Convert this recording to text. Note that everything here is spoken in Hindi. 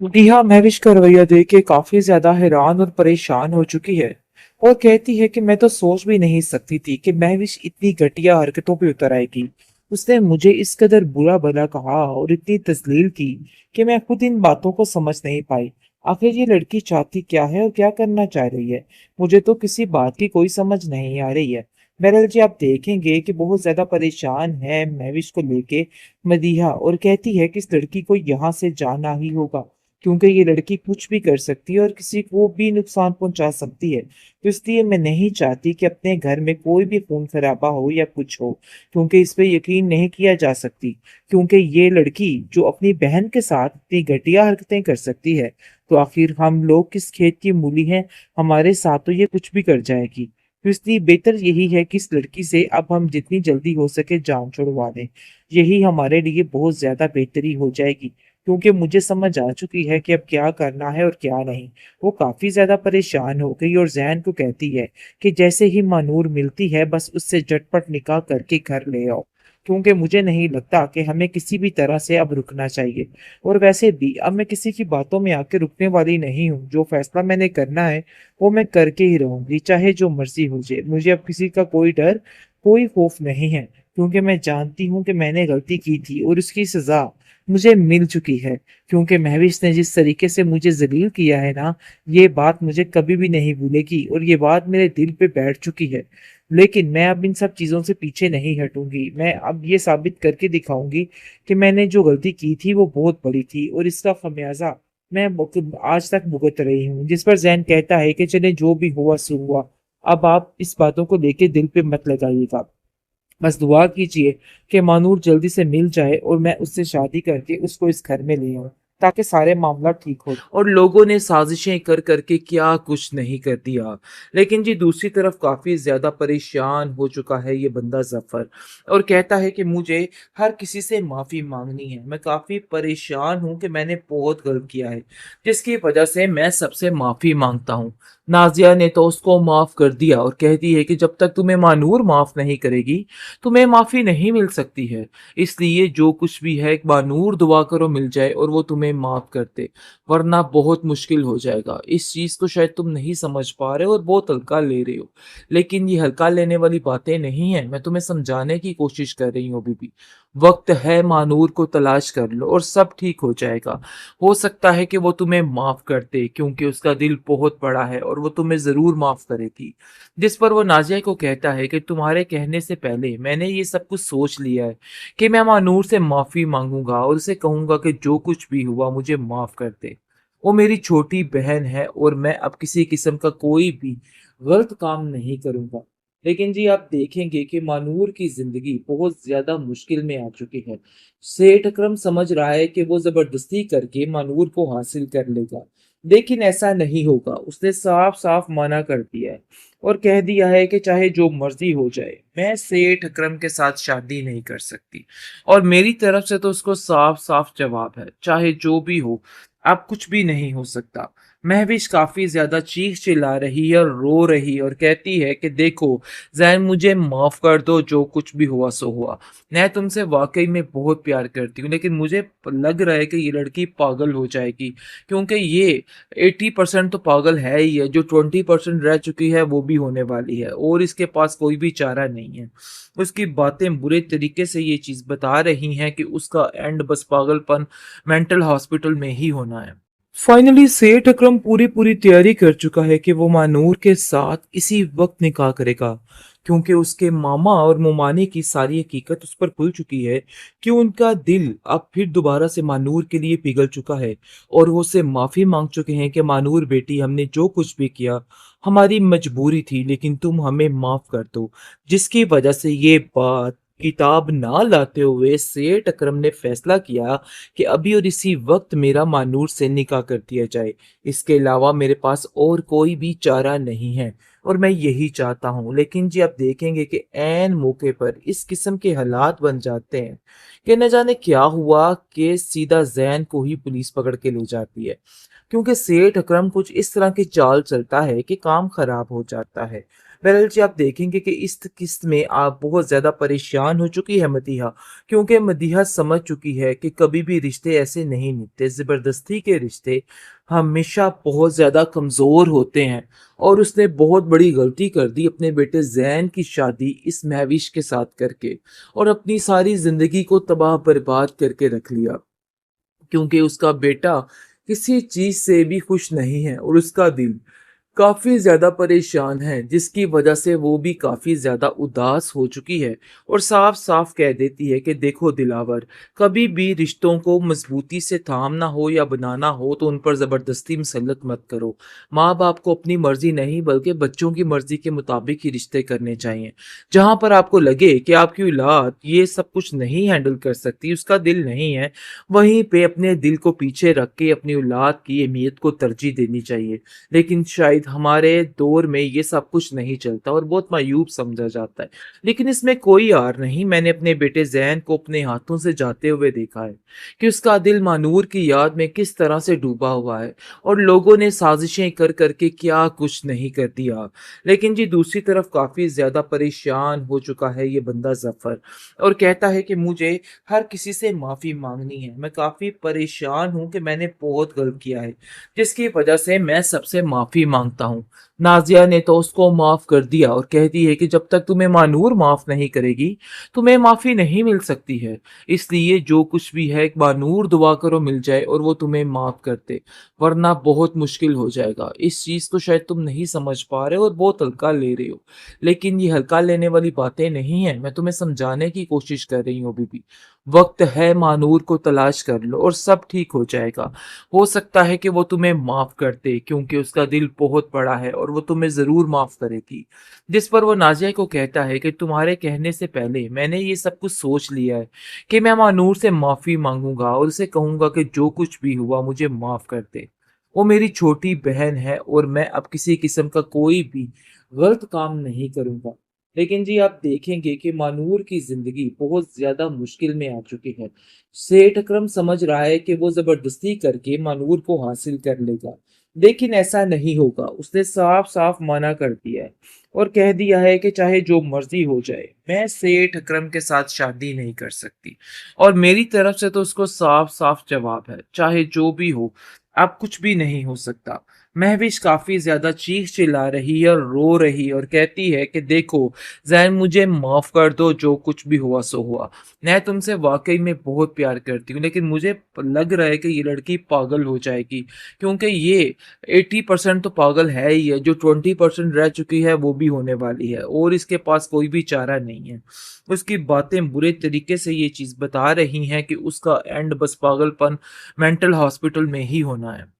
नेहा महविश का रवैया देख के काफी ज्यादा हैरान और परेशान हो चुकी है और कहती है कि मैं तो सोच भी नहीं सकती थी कि महविश इतनी घटिया हरकतों पे उतर आएगी। उसने मुझे इस कदर बुरा भला कहा और इतनी तस्लील की कि मैं खुद इन बातों को समझ नहीं पाई। आखिर ये लड़की चाहती क्या है और क्या करना चाह रही है? मुझे तो किसी बात की कोई समझ नहीं आ रही है। बहरहाल जी, आप देखेंगे कि बहुत ज्यादा परेशान है महविश को लेके मदीहा, और कहती है कि इस लड़की को यहाँ से जाना ही होगा क्योंकि ये लड़की कुछ भी कर सकती है और किसी को भी नुकसान पहुंचा सकती है। तो इसलिए मैं नहीं चाहती कि अपने घर में कोई भी खून खराबा हो या कुछ हो, क्योंकि इस पे यकीन नहीं किया जा सकती। क्योंकि ये लड़की जो अपनी बहन के साथ इतनी घटिया हरकतें कर सकती है, तो आखिर हम लोग किस खेत की मूली हैं? हमारे साथ तो ये कुछ भी कर जाएगी। तो इसलिए बेहतर यही है कि इस लड़की से अब हम जितनी जल्दी हो सके जान छुड़वा दें। यही हमारे लिए बहुत ज्यादा बेहतरी हो जाएगी, क्योंकि मुझे समझ आ चुकी है कि अब क्या करना है और क्या नहीं। वो काफी ज्यादा परेशान हो गई और जैन को कहती है कि जैसे ही मानूर मिलती है बस उससे झटपट निकाह करके घर ले आओ, क्योंकि मुझे नहीं लगता कि हमें किसी भी तरह से अब रुकना चाहिए। और वैसे भी अब मैं किसी की बातों में आके रुकने वाली नहीं हूँ। जो फैसला मैंने करना है वो मैं करके ही रहूंगी, चाहे जो मर्जी हो जाए। मुझे अब किसी का कोई डर, कोई खौफ नहीं है, क्योंकि मैं जानती हूँ कि मैंने गलती की थी और उसकी सजा मुझे मिल चुकी है। क्योंकि महविश ने जिस तरीके से मुझे जलील किया है ना, ये बात मुझे कभी भी नहीं भूलेगी और ये बात मेरे दिल पे बैठ चुकी है। लेकिन मैं अब इन सब चीजों से पीछे नहीं हटूंगी। मैं अब ये साबित करके दिखाऊंगी कि मैंने जो गलती की थी वो बहुत बड़ी थी और इसका खमियाजा मैं आज तक भुगत रही हूँ। जिस पर जैन कहता है कि चले जो भी हुआ सो हुआ, अब आप इस बातों को लेके दिल पे मत लगाइएगा। बस दुआ कीजिए कि मानूर जल्दी से मिल जाए और मैं उससे शादी करके उसको इस घर में ले आऊं, ताकि सारे मामला ठीक हो। और लोगों ने साजिशें कर करके क्या कुछ नहीं कर दिया। लेकिन जी दूसरी तरफ काफी ज्यादा परेशान हो चुका है ये बंदा जफर, और कहता है कि मुझे हर किसी से माफी मांगनी है। मैं काफी परेशान हूं कि मैंने बहुत गलत किया है, जिसकी वजह से मैं सबसे माफी मांगता हूँ। नाजिया ने तो उसको माफ कर दिया और कहती है कि जब तक तुम्हें मानूर माफ नहीं करेगी तुम्हें माफी नहीं मिल सकती है। इसलिए जो कुछ भी है एक बानूर दुआ करो मिल जाए और वो तुम्हें माफ कर दे, वरना बहुत मुश्किल हो जाएगा। इस चीज को शायद तुम नहीं समझ पा रहे हो और बहुत हल्का ले रहे हो, लेकिन ये हल्का लेने वाली बातें नहीं है। मैं तुम्हें समझाने की कोशिश कर रही हूँ। अभी भी वक्त है, मानूर को तलाश कर लो और सब ठीक हो जाएगा। हो सकता है कि वो तुम्हें माफ कर दे, क्योंकि उसका दिल बहुत बड़ा है और वो तुम्हें जरूर माफ करेगी। जिस पर वो नाजिया को कहता है कि तुम्हारे कहने से पहले मैंने ये सब कुछ सोच लिया है कि मैं मानूर से माफी मांगूंगा और उसे कहूंगा कि जो कुछ भी हुआ मुझे माफ कर दे। वो मेरी छोटी बहन है और मैं अब किसी किस्म का कोई भी गलत काम नहीं करूंगा। लेकिन जी आप देखेंगे कि मानूर की जिंदगी बहुत ज्यादा मुश्किल में आ चुकी है। सेठ अकरम समझ रहा है कि वो जबरदस्ती करके मानूर को हासिल कर लेगा, लेकिन ऐसा नहीं होगा। उसने साफ साफ मना कर दिया है और कह दिया है कि चाहे जो मर्जी हो जाए मैं सेठ अकरम के साथ शादी नहीं कर सकती। और मेरी तरफ से तो उसको साफ साफ जवाब है, चाहे जो भी हो अब कुछ भी नहीं हो सकता। महविश काफी ज्यादा चीख चिल्ला रही है और रो रही है और कहती है कि देखो जैन, मुझे माफ कर दो, जो कुछ भी हुआ सो हुआ। मैं तुमसे वाकई में बहुत प्यार करती हूँ, लेकिन मुझे लग रहा है कि ये लड़की पागल हो जाएगी, क्योंकि ये 80% तो पागल है ही है, जो 20% रह चुकी है वो भी होने वाली है और इसके पास कोई भी चारा नहीं है। उसकी बातें बुरे तरीके से ये चीज बता रही हैं कि उसका एंड बस पागलपन मेंटल हॉस्पिटल में ही होना है। फाइनली सेठ अकरम पूरी पूरी तैयारी कर चुका है कि वो मानूर के साथ इसी वक्त निकाह करेगा, क्योंकि उसके मामा और मुमाने की सारी हकीकत उस पर खुल चुकी है कि उनका दिल अब फिर दोबारा से मानूर के लिए पिघल चुका है। और वो उससे माफी मांग चुके हैं कि मानूर बेटी, हमने जो कुछ भी किया हमारी मजबूरी थी, लेकिन तुम हमें माफ कर दो। जिसकी वजह से ये बात किताब ना लाते हुए सेठ अकरम ने फैसला किया कि अभी और इसी वक्त मेरा मानूर से निकाह कर दिया जाए। इसके अलावा मेरे पास और कोई भी चारा नहीं है और मैं यही चाहता हूँ। लेकिन जी आप देखेंगे कि ऐन मौके पर इस किस्म के हालात बन जाते हैं कि न जाने क्या हुआ कि सीधा जैन को ही पुलिस पकड़ के ले जाती है, क्योंकि सेठ अकरम कुछ इस तरह की चाल चलता है कि काम खराब हो जाता है। बहरहाल जी, आप देखेंगे कि इस किस्त में आप बहुत ज़्यादा परेशान हो चुकी है मदीहा, क्योंकि मदीहा समझ चुकी है कि कभी भी रिश्ते ऐसे नहीं निभते। ज़बरदस्ती के रिश्ते हमेशा बहुत ज़्यादा कमज़ोर होते हैं और उसने बहुत बड़ी गलती कर दी अपने बेटे ज़ैन की शादी इस महविश के साथ करके और अपनी सारी ज़िंदगी को तबाह बर्बाद करके रख लिया। क्योंकि उसका बेटा किसी चीज़ से भी खुश नहीं है और उसका दिल काफ़ी ज़्यादा परेशान है, जिसकी वजह से वो भी काफ़ी ज़्यादा उदास हो चुकी है और साफ-साफ कह देती है कि देखो दिलावर, कभी भी रिश्तों को मज़बूती से थामना हो या बनाना हो तो उन पर ज़बरदस्ती मुसल्लत मत करो। माँ-बाप को अपनी मर्ज़ी नहीं बल्कि बच्चों की मर्ज़ी के मुताबिक ही रिश्ते करने चाहिए। जहाँ पर आपको लगे कि आपकी औलाद ये सब कुछ नहीं हैंडल कर सकती, उसका दिल नहीं है, वहीं पे अपने दिल को पीछे रख के अपनी औलाद की अहमियत को तरजीह देनी चाहिए। लेकिन शायद हमारे दौर में ये सब कुछ नहीं चलता और बहुत मायूब समझा जाता है। लेकिन इसमें कोई आर नहीं, मैंने अपने बेटे ज़ैन को अपने हाथों से जाते हुए देखा है कि उसका दिल मानूर की याद में किस तरह से डूबा हुआ है और लोगों ने साजिशें कर के क्या कुछ नहीं कर दिया। लेकिन जी दूसरी तरफ काफ़ी ज़्यादा परेशान हो चुका है ये बंदा ज़फ़र और कहता है कि मुझे हर किसी से माफ़ी माँगनी है। मैं काफ़ी परेशान हूँ कि मैंने बहुत गलत किया है, जिसकी वजह से मैं सबसे माफ़ी माँगता हूँ। नाज़िया ने तो उसको माफ़ कर दिया और कहती है कि जब तक तुम्हें मानूर माफ़ नहीं करेगी, तुम्हें माफ़ी नहीं मिल सकती है। इसलिए जो कुछ भी है मानूर दुआ करो मिल जाए और वो तुम्हें माफ़ कर दे, वरना बहुत मुश्किल हो जाएगा। इस चीज़ को शायद तुम नहीं समझ पा रहे हो और बहुत हल्का ले रहे हो। लेकिन ये हल्का लेने वाली बातें नहीं हैं, मैं तुम्हें समझाने की कोशिश कर रही हूँ अभी भी। वक़्त है, मानूर को तलाश कर लो और सब ठीक हो जाएगा। हो सकता है कि वो तुम्हें माफ़ कर दे क्योंकि उसका दिल बहुत बड़ा है और वो तुम्हें ज़रूर माफ़ करेगी। जिस पर वो नाज़िया को कहता है कि तुम्हारे कहने से पहले मैंने ये सब कुछ सोच लिया है कि मैं मानूर से माफ़ी माँगूँगा और उसे कहूँगा कि जो कुछ भी हुआ मुझे माफ़ कर दे। वो मेरी छोटी बहन है और मैं अब किसी किस्म का कोई भी गलत काम नहीं करूँगा। लेकिन जी आप देखेंगे कि मानूर की ज़िंदगी बहुत ज़्यादा मुश्किल में आ चुकी है। सेठ अकरम समझ रहा है कि वो ज़बरदस्ती करके मानूर को हासिल कर लेगा, लेकिन ऐसा नहीं होगा। उसने साफ-साफ मना कर दिया है और कह दिया है कि चाहे जो मर्ज़ी हो जाए, मैं सेठ अकरम के साथ शादी नहीं कर सकती और मेरी तरफ से तो उसको साफ-साफ जवाब है, चाहे जो भी हो, अब कुछ भी नहीं हो सकता। महविश काफ़ी ज़्यादा चीख-चिल्ला रही है और रो रही है और कहती है कि देखो ज़ैन मुझे माफ़ कर दो, जो कुछ भी हुआ सो हुआ। मैं तुमसे वाक़ई में बहुत प्यार करती हूँ, लेकिन मुझे लग रहा है कि ये लड़की पागल हो जाएगी क्योंकि ये 80% तो पागल है ही है, जो 20% रह चुकी है वो भी होने वाली है और इसके पास कोई भी चारा नहीं है। उसकी बातें बुरे तरीके से ये चीज़ बता रही हैं कि उसका एंड बस पागलपन मेंटल हॉस्पिटल में ही होना है।